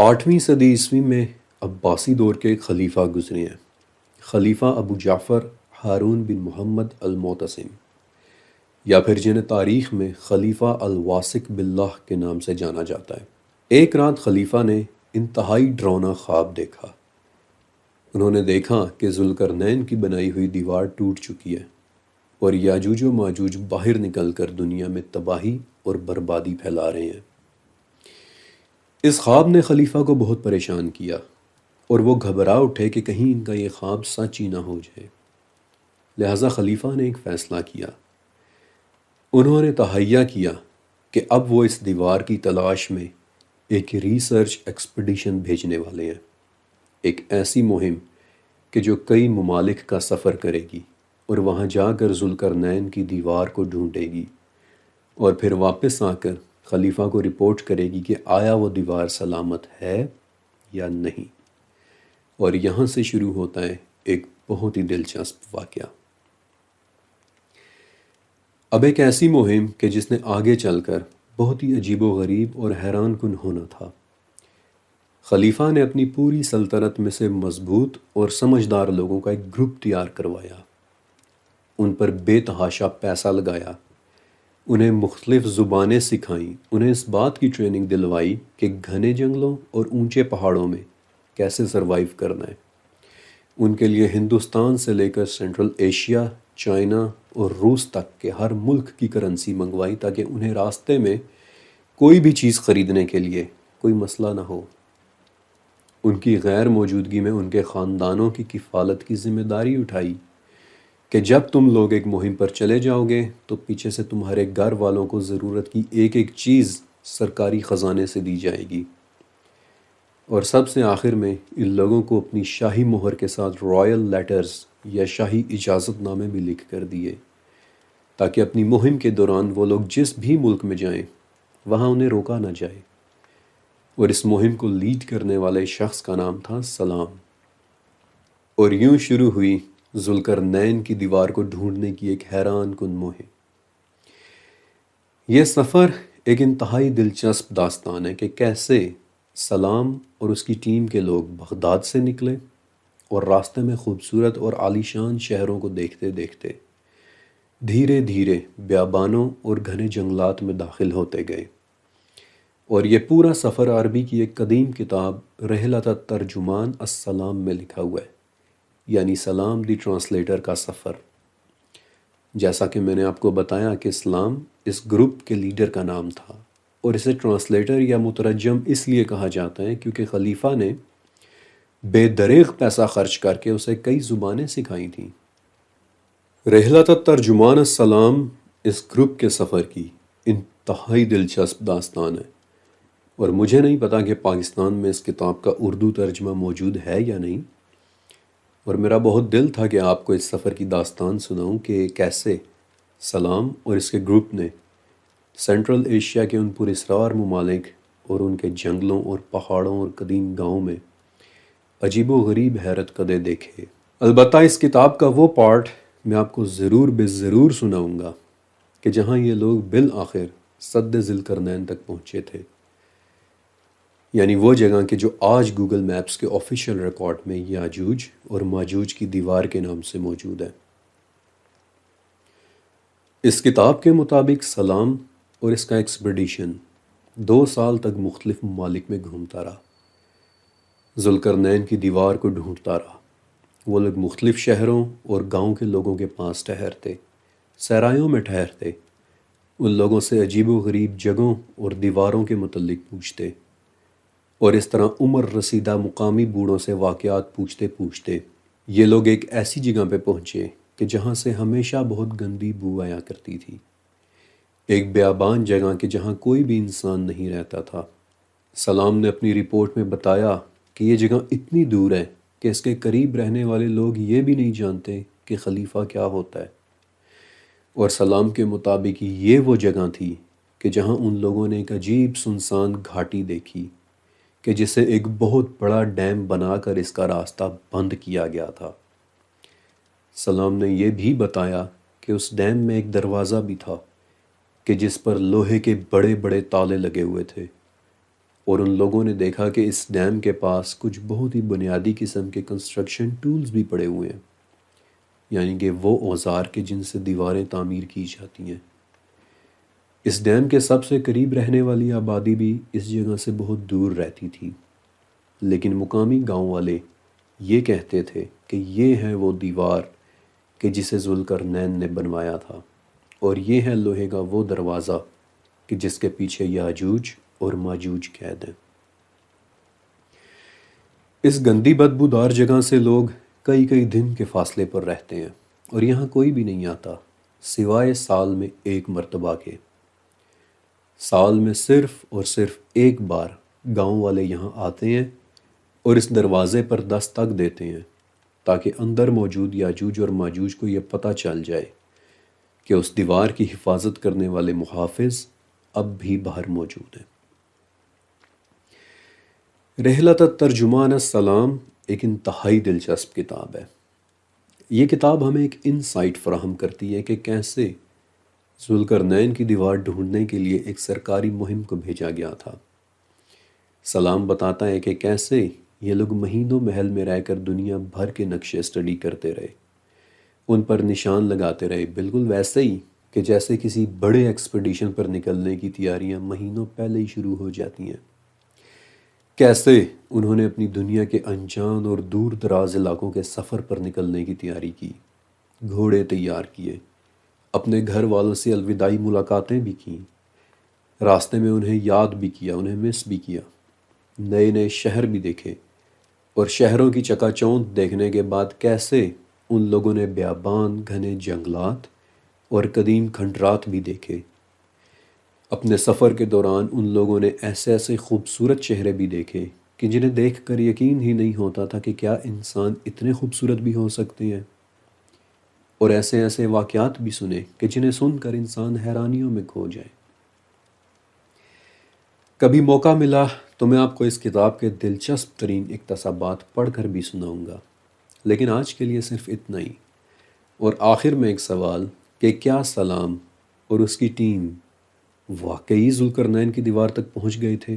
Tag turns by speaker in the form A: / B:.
A: 8ویں صدی عیسوی میں عباسی دور کے ایک خلیفہ گزرے ہیں۔ خلیفہ ابو جعفر ہارون بن محمد المعتصم، یا پھر جنہیں تاریخ میں خلیفہ الواثق باللہ کے نام سے جانا جاتا ہے۔ ایک رات خلیفہ نے انتہائی ڈراؤنا خواب دیکھا۔ انہوں نے دیکھا کہ ذوالقرنین کی بنائی ہوئی دیوار ٹوٹ چکی ہے اور یاجوج و ماجوج باہر نکل کر دنیا میں تباہی اور بربادی پھیلا رہے ہیں۔ اس خواب نے خلیفہ کو بہت پریشان کیا اور وہ گھبرا اٹھے کہ کہیں ان کا یہ خواب سچ ہی نہ ہو جائے۔ لہٰذا خلیفہ نے ایک فیصلہ کیا۔ انہوں نے تہیہ کیا کہ اب وہ اس دیوار کی تلاش میں ایک ریسرچ ایکسپیڈیشن بھیجنے والے ہیں، ایک ایسی مہم کہ جو کئی ممالک کا سفر کرے گی اور وہاں جا کر ذوالقرنین کی دیوار کو ڈھونڈے گی اور پھر واپس آ کر خلیفہ کو رپورٹ کرے گی کہ آیا وہ دیوار سلامت ہے یا نہیں۔ اور یہاں سے شروع ہوتا ہے ایک بہت ہی دلچسپ واقعہ۔ اب ایک ایسی مہم کہ جس نے آگے چل کر بہت ہی عجیب و غریب اور حیران کن ہونا تھا۔ خلیفہ نے اپنی پوری سلطنت میں سے مضبوط اور سمجھدار لوگوں کا ایک گروپ تیار کروایا، ان پر بے تحاشا پیسہ لگایا، انہیں مختلف زبانیں سکھائیں، انہیں اس بات کی ٹریننگ دلوائی کہ گھنے جنگلوں اور اونچے پہاڑوں میں کیسے سروائیو کرنا ہے۔ ان کے لیے ہندوستان سے لے کر سینٹرل ایشیا، چائنا اور روس تک کے ہر ملک کی کرنسی منگوائی تاکہ انہیں راستے میں کوئی بھی چیز خریدنے کے لیے کوئی مسئلہ نہ ہو۔ ان کی غیر موجودگی میں ان کے خاندانوں کی کفالت کی ذمہ داری اٹھائی کہ جب تم لوگ ایک مہم پر چلے جاؤ گے تو پیچھے سے تمہارے گھر والوں کو ضرورت کی ایک ایک چیز سرکاری خزانے سے دی جائے گی۔ اور سب سے آخر میں ان لوگوں کو اپنی شاہی مہر کے ساتھ رائل لیٹرز یا شاہی اجازت نامے بھی لکھ کر دیے تاکہ اپنی مہم کے دوران وہ لوگ جس بھی ملک میں جائیں وہاں انہیں روکا نہ جائے۔ اور اس مہم کو لیڈ کرنے والے شخص کا نام تھا سلام۔ اور یوں شروع ہوئی ذوالقرنین کی دیوار کو ڈھونڈنے کی ایک حیران کن مہم۔ یہ سفر ایک انتہائی دلچسپ داستان ہے کہ کیسے سلام اور اس کی ٹیم کے لوگ بغداد سے نکلے اور راستے میں خوبصورت اور عالیشان شہروں کو دیکھتے دیکھتے دھیرے دھیرے بیابانوں اور گھنے جنگلات میں داخل ہوتے گئے۔ اور یہ پورا سفر عربی کی ایک قدیم کتاب رحلۃ الترجمان السلام میں لکھا ہوا ہے، یعنی سلام دی ٹرانسلیٹر کا سفر۔ جیسا کہ میں نے آپ کو بتایا کہ سلام اس گروپ کے لیڈر کا نام تھا اور اسے ٹرانسلیٹر یا مترجم اس لیے کہا جاتا ہے کیونکہ خلیفہ نے بے دریغ پیسہ خرچ کر کے اسے کئی زبانیں سکھائی تھیں۔ رحلۃ الترجمان السلام اس گروپ کے سفر کی انتہائی دلچسپ داستان ہے، اور مجھے نہیں پتا کہ پاکستان میں اس کتاب کا اردو ترجمہ موجود ہے یا نہیں، اور میرا بہت دل تھا کہ آپ کو اس سفر کی داستان سناؤں کہ کیسے سلام اور اس کے گروپ نے سینٹرل ایشیا کے ان پراسرار ممالک اور ان کے جنگلوں اور پہاڑوں اور قدیم گاؤں میں عجیب و غریب حیرت کدے دیکھے۔ البتہ اس کتاب کا وہ پارٹ میں آپ کو ضرور بے ضرور سناؤں گا کہ جہاں یہ لوگ بالآخر سد ذوالقرنین تک پہنچے تھے، یعنی وہ جگہ کہ جو آج گوگل میپس کے آفیشیل ریکارڈ میں یاجوج اور ماجوج کی دیوار کے نام سے موجود ہے۔ اس کتاب کے مطابق سلام اور اس کا ایکسپیڈیشن 2 سال تک مختلف ممالک میں گھومتا رہا، ذوالقرنین کی دیوار کو ڈھونڈتا رہا۔ وہ لوگ مختلف شہروں اور گاؤں کے لوگوں کے پاس ٹھہرتے، سرایوں میں ٹھہرتے، ان لوگوں سے عجیب و غریب جگہوں اور دیواروں کے متعلق پوچھتے، اور اس طرح عمر رسیدہ مقامی بوڑھوں سے واقعات پوچھتے پوچھتے یہ لوگ ایک ایسی جگہ پہ پہنچے کہ جہاں سے ہمیشہ بہت گندی بو آیا کرتی تھی، ایک بیابان جگہ کہ جہاں کوئی بھی انسان نہیں رہتا تھا۔ سلام نے اپنی رپورٹ میں بتایا کہ یہ جگہ اتنی دور ہے کہ اس کے قریب رہنے والے لوگ یہ بھی نہیں جانتے کہ خلیفہ کیا ہوتا ہے، اور سلام کے مطابق یہ وہ جگہ تھی کہ جہاں ان لوگوں نے ایک عجیب سنسان گھاٹی دیکھی کہ جسے ایک بہت بڑا ڈیم بنا کر اس کا راستہ بند کیا گیا تھا۔ سلام نے یہ بھی بتایا کہ اس ڈیم میں ایک دروازہ بھی تھا کہ جس پر لوہے کے بڑے بڑے تالے لگے ہوئے تھے، اور ان لوگوں نے دیکھا کہ اس ڈیم کے پاس کچھ بہت ہی بنیادی قسم کے کنسٹرکشن ٹولز بھی پڑے ہوئے ہیں، یعنی کہ وہ اوزار کہ جن سے دیواریں تعمیر کی جاتی ہیں۔ اس ڈیم کے سب سے قریب رہنے والی آبادی بھی اس جگہ سے بہت دور رہتی تھی، لیکن مقامی گاؤں والے یہ کہتے تھے کہ یہ ہے وہ دیوار کہ جسے ذوالقرنین نے بنوایا تھا، اور یہ ہے لوہے کا وہ دروازہ کہ جس کے پیچھے یاجوج اور ماجوج قید ہیں۔ اس گندی بدبودار جگہ سے لوگ کئی کئی دن کے فاصلے پر رہتے ہیں، اور یہاں کوئی بھی نہیں آتا سوائے سال میں ایک مرتبہ کے۔ سال میں صرف اور صرف ایک بار گاؤں والے یہاں آتے ہیں اور اس دروازے پر دستک دیتے ہیں تاکہ اندر موجود یاجوج اور ماجوج کو یہ پتہ چل جائے کہ اس دیوار کی حفاظت کرنے والے محافظ اب بھی باہر موجود ہیں۔ رحلۃ الترجمان السلام ایک انتہائی دلچسپ کتاب ہے۔ یہ کتاب ہمیں ایک انسائٹ فراہم کرتی ہے کہ کیسے ذوالقرنین کی دیوار ڈھونڈنے کے لیے ایک سرکاری مہم کو بھیجا گیا تھا۔ سلام بتاتا ہے کہ کیسے یہ لوگ مہینوں محل میں رہ کر دنیا بھر کے نقشے اسٹڈی کرتے رہے، ان پر نشان لگاتے رہے، بالکل ویسے ہی کہ جیسے کسی بڑے ایکسپیڈیشن پر نکلنے کی تیاریاں مہینوں پہلے ہی شروع ہو جاتی ہیں۔ کیسے انہوں نے اپنی دنیا کے انجان اور دور دراز علاقوں کے سفر پر نکلنے کی تیاری کی، گھوڑے تیار کیے، اپنے گھر والوں سے الوداعی ملاقاتیں بھی کیں، راستے میں انہیں یاد بھی کیا، انہیں مس بھی کیا، نئے نئے شہر بھی دیکھے، اور شہروں کی چکا چوند دیکھنے کے بعد کیسے ان لوگوں نے بیابان، گھنے جنگلات اور قدیم کھنڈرات بھی دیکھے۔ اپنے سفر کے دوران ان لوگوں نے ایسے ایسے خوبصورت چہرے بھی دیکھے کہ جنہیں دیکھ کر یقین ہی نہیں ہوتا تھا کہ کیا انسان اتنے خوبصورت بھی ہو سکتے ہیں، اور ایسے ایسے واقعات بھی سنے کہ جنہیں سن کر انسان حیرانیوں میں کھو جائے۔ کبھی موقع ملا تو میں آپ کو اس کتاب کے دلچسپ ترین اقتباسات پڑھ کر بھی سناؤں گا، لیکن آج کے لیے صرف اتنا ہی۔ اور آخر میں ایک سوال کہ کیا سلام اور اس کی ٹیم واقعی ذوالقرنین کی دیوار تک پہنچ گئے تھے؟